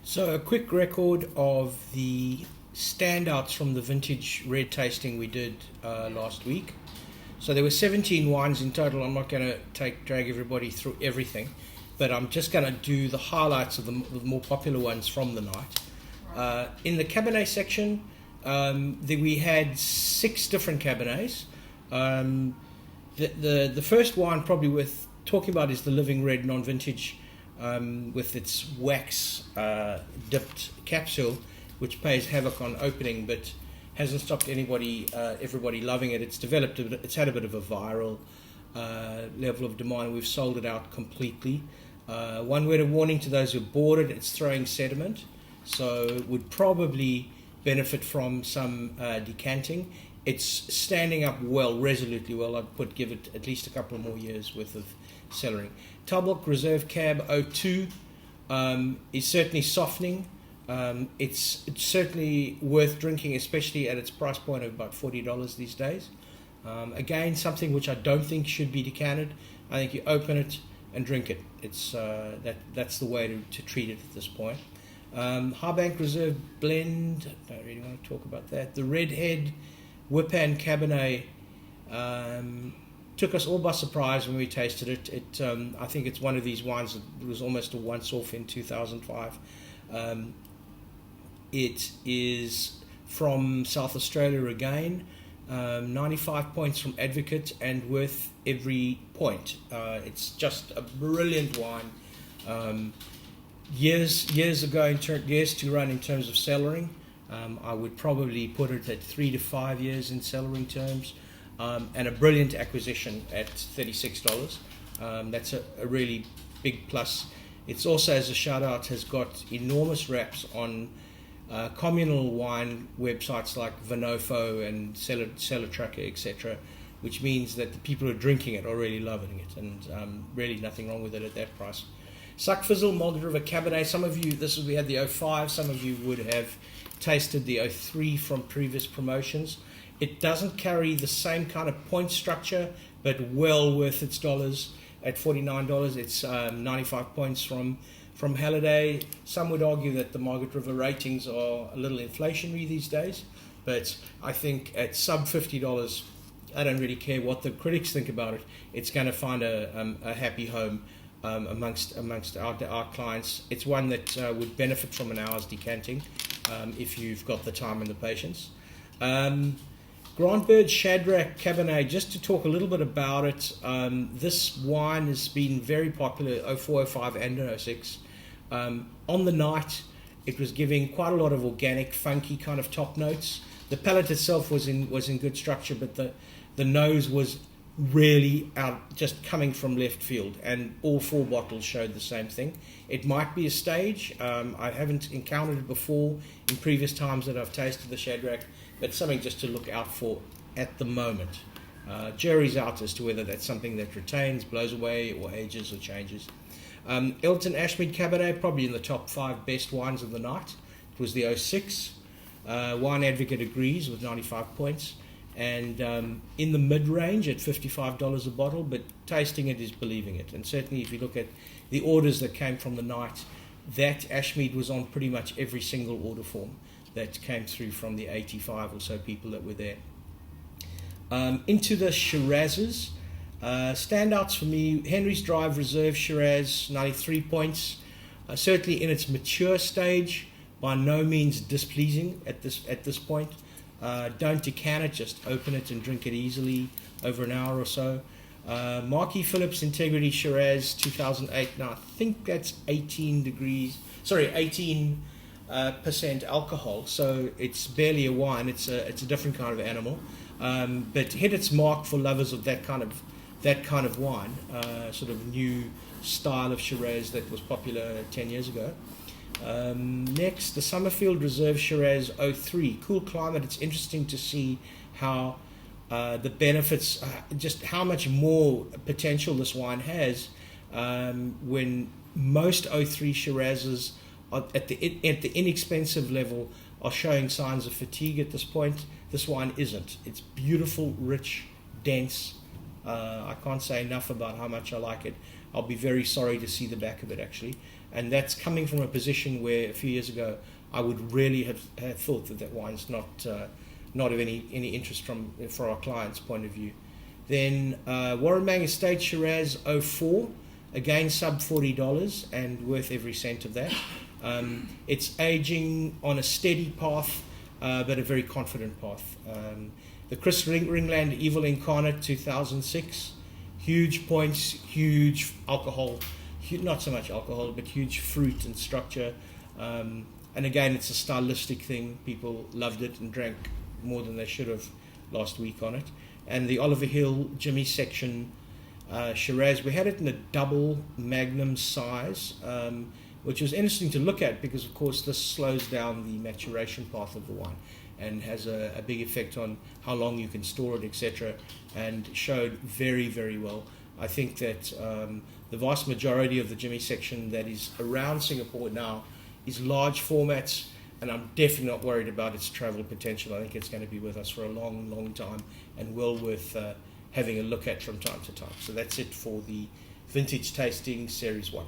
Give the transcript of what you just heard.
So a quick record of the standouts from the vintage red tasting we did last week. So there were 17 wines in total. I'm not going to drag everybody through everything, but I'm just going to do the highlights of the more popular ones from the night. In the Cabernet section, we had 6 different Cabernets. The first wine probably worth talking about is the Living Red non-vintage, with its wax dipped capsule, which plays havoc on opening, but hasn't stopped everybody loving it. It's had a bit of a viral level of demand. We've sold it out completely. One word of warning to those who bought it: it's throwing sediment, so it would probably benefit from some decanting. It's standing up well, resolutely well. I'd give it at least a couple of more years worth of cellaring. Talbot Reserve Cab 02 is certainly softening. It's certainly worth drinking, especially at its price point of about $40 these days. Again, something which I don't think should be decanted. I think you open it and drink it. That's the way to treat it at this point. Highbank Reserve Blend, don't really want to talk about that. The Redhead Whipan Cabernet took us all by surprise when we tasted it. I think it's one of these wines that was almost a once-off in 2005. It is from South Australia again, 95 points from Advocate and worth every point. It's just a brilliant wine. Years to run in terms of cellaring. I would probably put it at 3 to 5 years in cellaring terms, and a brilliant acquisition at $36. That's a really big plus. It's also, as a shout out, has got enormous reps on communal wine websites like Vinofo and Cellar Tracker, etc., which means that the people who are drinking it are really loving it, and really nothing wrong with it at that price. Suck Fizzle Margaret River Cabernet. Some of you, we had the 05. Some of you would have tasted the 03 from previous promotions. It doesn't carry the same kind of point structure, but well worth its dollars at $49. It's 95 points from Halliday. Some would argue that the Margaret River ratings are a little inflationary these days, but I think at sub $50, I don't really care what the critics think about it. It's going to find a happy home amongst our clients. It's one that would benefit from an hour's decanting if you've got the time and the patience. Grantbird Shadrach Cabernet, just to talk a little bit about it, this wine has been very popular 04, 05 and 06. On the night, it was giving quite a lot of organic, funky kind of top notes. The palate itself was in good structure, but the nose was really out, just coming from left field, and all 4 bottles showed the same thing. It might be a stage. I haven't encountered it before in previous times that I've tasted the Shadrach, but something just to look out for at the moment. Jury's out as to whether that's something that retains, blows away, or ages or changes. Elton Ashmead Cabernet, probably in the top 5 best wines of the night. It was the 06. Wine Advocate agrees with 95 points. And in the mid-range at $55 a bottle, but tasting it is believing it. And certainly if you look at the orders that came from the night, that Ashmead was on pretty much every single order form that came through from the 85 or so people that were there. Into the Shirazes. Standouts for me: Henry's Drive Reserve Shiraz, 93 points. Certainly in its mature stage, by no means displeasing at this point. Don't decant it, just open it and drink it easily over an hour or so. Marquis Phillips Integrity Shiraz 2008. Now I think that's 18% alcohol, so it's barely a wine. It's a different kind of animal, but hit its mark for lovers of that kind of wine, sort of new style of Shiraz that was popular 10 years ago. Next, the Summerfield Reserve Shiraz 03. Cool climate. It's interesting to see how the benefits, just how much more potential this wine has when most 03 Shirazes at the inexpensive level are showing signs of fatigue at this point. This wine isn't. It's beautiful, rich, dense. I can't say enough about how much I like it. I'll be very sorry to see the back of it, actually. And that's coming from a position where a few years ago I would really have thought that wine's not of any interest for our clients' point of view. Then Warrambang Estate Shiraz 04, again sub $40 and worth every cent of that. It's aging on a steady path, but a very confident path. The Chris Ringland Evil Incarnate 2006, huge points, huge alcohol, not so much alcohol, but huge fruit and structure. And again, it's a stylistic thing. People loved it and drank more than they should have last week on it. And the Oliver Hill Jimmy Section Shiraz, we had it in a double magnum size, which was interesting to look at because, of course, this slows down the maturation path of the wine and has a big effect on how long you can store it, etc. And showed very, very well. I think that the vast majority of the Jimmy Section that is around Singapore now is large formats, and I'm definitely not worried about its travel potential. I think it's going to be with us for a long, long time and well worth having a look at from time to time. So that's it for the Vintage Tasting Series 1.